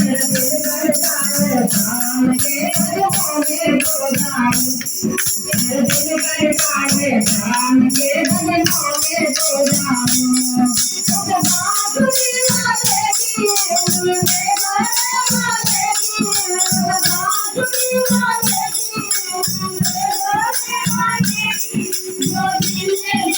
शाम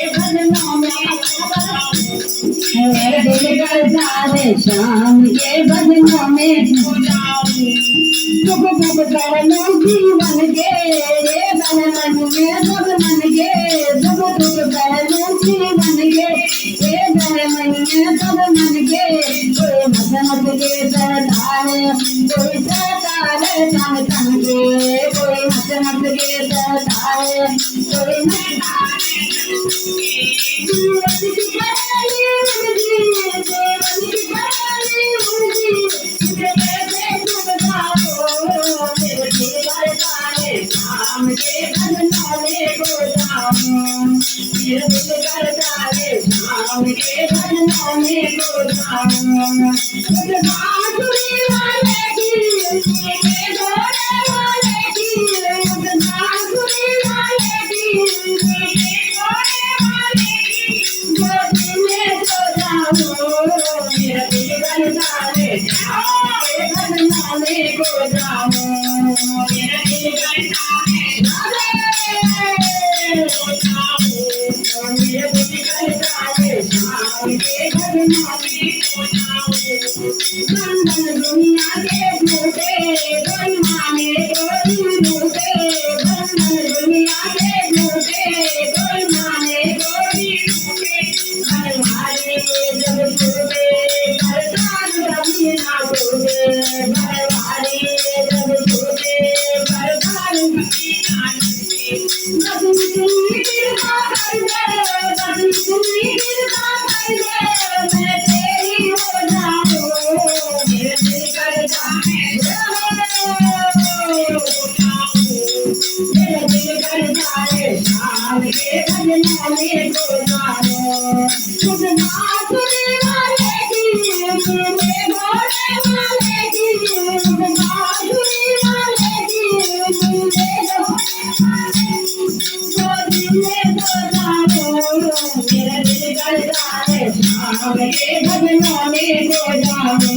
के भजना में खो जाऊं शाम के भजनों में खो जाऊं जीवन के बन मन में सब मन के दुख दुख पहलू जीवन के बन मन में सब मन के कोई मत के सरदार कोई सरदार तन तन के कोई मत के सरदार कोई शाम के भजनों में खो जाऊं मेरा दिल करता है शाम के भजनों में खो जाऊं बांसुरी वाले की मेरे घोड़े वाले की बांसुरी वाले की मेरे घोड़े वाले की गोदी में सो जाऊं मेरा दिल करता है शाम के भजनों में खो जाऊं मेरा दिल करता दुनिया के झूठे कोई माने कोई झूठे दुनिया के झूठे कोई माने कोई झूठे घरवाले जब झूठे घरदार कभी ना झूठे घरवाले जब झूठे घरदार कभी ना झूठे बदली कृपा कर दे बदली कृपा कर दे मैं तेरी हो जाऊं मेरे दिल करता है मेरे दिल करता है शाम के भजनों में खो जाऊं खुद बांसुरी वाले की मेरे घोड़े वाले की बांसुरी वाले की मेरे गोदी में सो जाऊं मेरा दिल करता है शाम के भजनों में खो जाऊं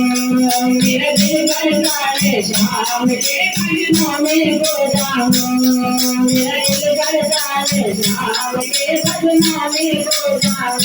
मेरा दिल करता है शाम के भजनों में खो जाऊं मेरा दिल करता है शाम के भजनों में खो जाऊं